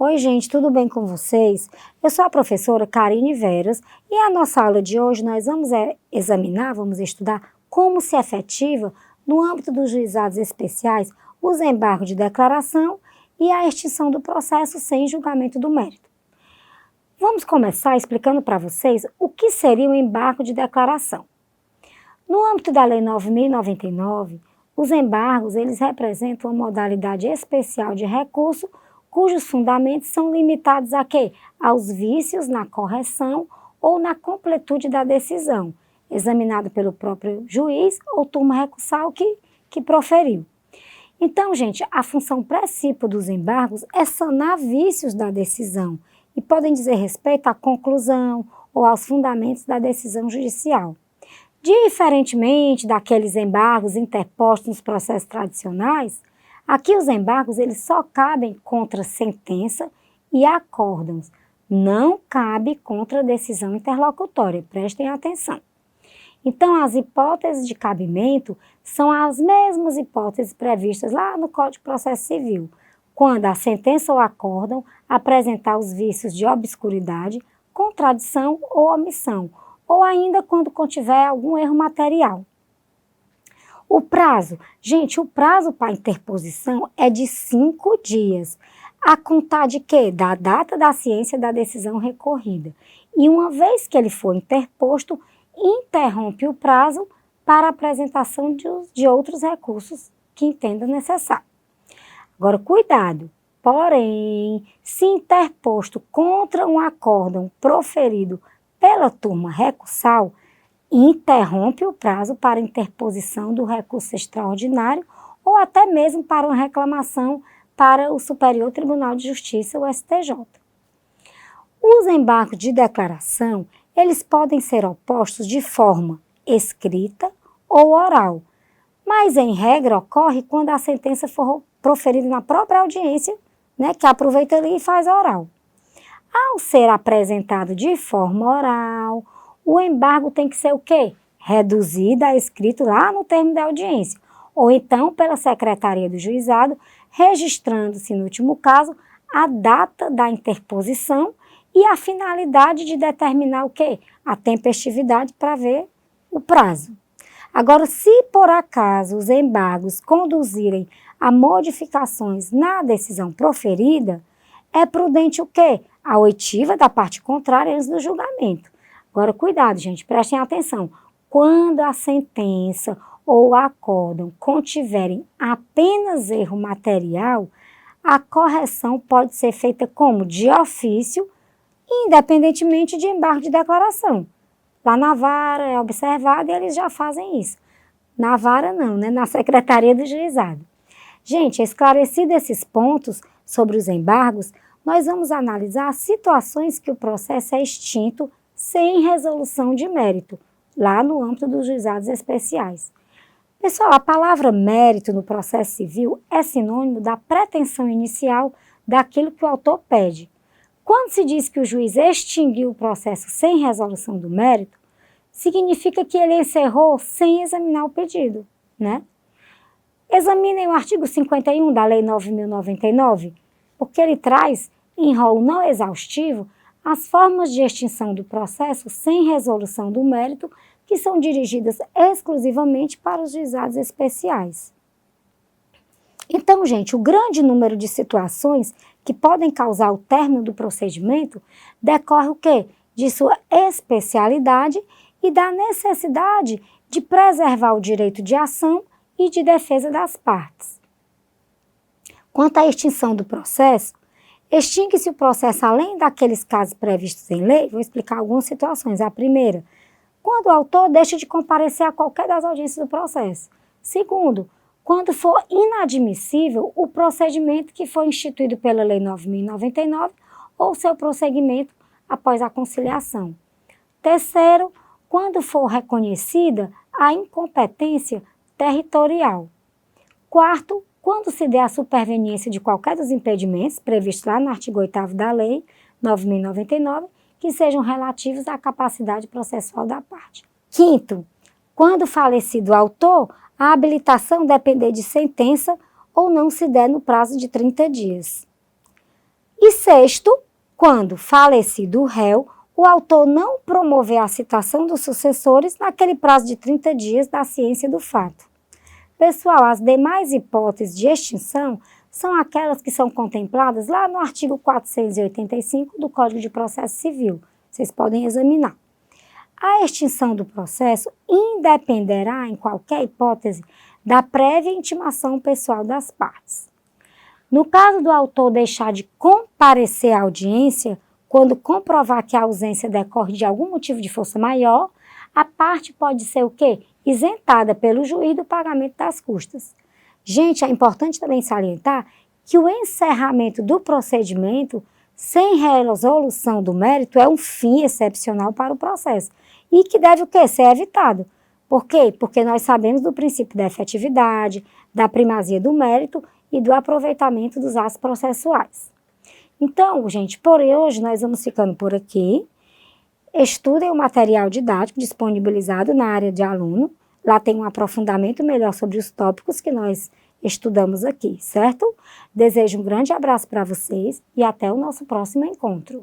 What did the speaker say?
Oi, gente, tudo bem com vocês? Eu sou a professora Karine Veras e a nossa aula de hoje nós vamos vamos estudar como se efetiva, no âmbito dos juizados especiais, os embargos de declaração e a extinção do processo sem julgamento do mérito. Vamos começar explicando para vocês o que seria o embargo de declaração. No âmbito da Lei 9.099, os embargos eles representam uma modalidade especial de recurso cujos fundamentos são limitados a quê? Aos vícios na correção ou na completude da decisão, examinada pelo próprio juiz ou turma recursal que proferiu. Então, gente, a função principal dos embargos é sanar vícios da decisão e podem dizer respeito à conclusão ou aos fundamentos da decisão judicial. Diferentemente daqueles embargos interpostos nos processos tradicionais, aqui os embargos eles só cabem contra sentença e acórdãos, não cabe contra decisão interlocutória, prestem atenção. Então, as hipóteses de cabimento são as mesmas hipóteses previstas lá no Código de Processo Civil, quando a sentença ou acórdão apresentar os vícios de obscuridade, contradição ou omissão, ou ainda quando contiver algum erro material. O prazo, gente, o prazo para interposição é de 5 dias, a contar de quê? Da data da ciência da decisão recorrida. E uma vez que ele for interposto, interrompe o prazo para a apresentação de outros recursos que entenda necessário. Agora, cuidado, porém, se interposto contra um acórdão proferido pela turma recursal, interrompe o prazo para interposição do recurso extraordinário ou até mesmo para uma reclamação para o Superior Tribunal de Justiça, o STJ. Os embargos de declaração, eles podem ser opostos de forma escrita ou oral, mas em regra ocorre quando a sentença for proferida na própria audiência, que aproveita ali e faz oral. Ao ser apresentado de forma oral, o embargo tem que ser o quê? Reduzido a escrito lá no termo da audiência, ou então pela Secretaria do Juizado, registrando-se, no último caso, a data da interposição e a finalidade de determinar o quê? A tempestividade para ver o prazo. Agora, se por acaso os embargos conduzirem a modificações na decisão proferida, é prudente o quê? A oitiva da parte contrária antes do julgamento. Agora, cuidado, gente, prestem atenção. Quando a sentença ou o acórdão contiverem apenas erro material, a correção pode ser feita como? De ofício, independentemente de embargo de declaração. Lá na vara é observado e eles já fazem isso. Na vara não, na Secretaria do Juizado. Gente, esclarecido esses pontos sobre os embargos, nós vamos analisar situações que o processo é extinto sem resolução de mérito, lá no âmbito dos juizados especiais. Pessoal, a palavra mérito no processo civil é sinônimo da pretensão inicial daquilo que o autor pede. Quando se diz que o juiz extinguiu o processo sem resolução do mérito, significa que ele encerrou sem examinar o pedido, Examinem o artigo 51 da Lei 9.099, porque ele traz, em rol não exaustivo, as formas de extinção do processo sem resolução do mérito que são dirigidas exclusivamente para os juizados especiais. Então, gente, o grande número de situações que podem causar o término do procedimento decorre o quê? De sua especialidade e da necessidade de preservar o direito de ação e de defesa das partes. Quanto à extinção do processo, extingue-se o processo além daqueles casos previstos em lei. Vou explicar algumas situações. A primeira, quando o autor deixa de comparecer a qualquer das audiências do processo. Segundo, quando for inadmissível o procedimento que foi instituído pela Lei 9.099 ou seu prosseguimento após a conciliação. Terceiro, quando for reconhecida a incompetência territorial. Quarto, quando se der a superveniência de qualquer dos impedimentos previstos lá no artigo 8º da Lei 9.099, que sejam relativos à capacidade processual da parte. Quinto, quando falecido o autor, a habilitação depender de sentença ou não se der no prazo de 30 dias. E sexto, quando falecido o réu, o autor não promover a citação dos sucessores naquele prazo de 30 dias da ciência do fato. Pessoal, as demais hipóteses de extinção são aquelas que são contempladas lá no artigo 485 do Código de Processo Civil. Vocês podem examinar. A extinção do processo independerá, em qualquer hipótese, da prévia intimação pessoal das partes. No caso do autor deixar de comparecer à audiência, quando comprovar que a ausência decorre de algum motivo de força maior, a parte pode ser o quê? Isentada pelo juiz do pagamento das custas. Gente, é importante também salientar que o encerramento do procedimento sem resolução do mérito é um fim excepcional para o processo e que deve o quê? Ser evitado. Por quê? Porque nós sabemos do princípio da efetividade, da primazia do mérito e do aproveitamento dos atos processuais. Então, gente, por hoje nós vamos ficando por aqui. Estudem o material didático disponibilizado na área de aluno. Lá tem um aprofundamento melhor sobre os tópicos que nós estudamos aqui, certo? Desejo um grande abraço para vocês e até o nosso próximo encontro.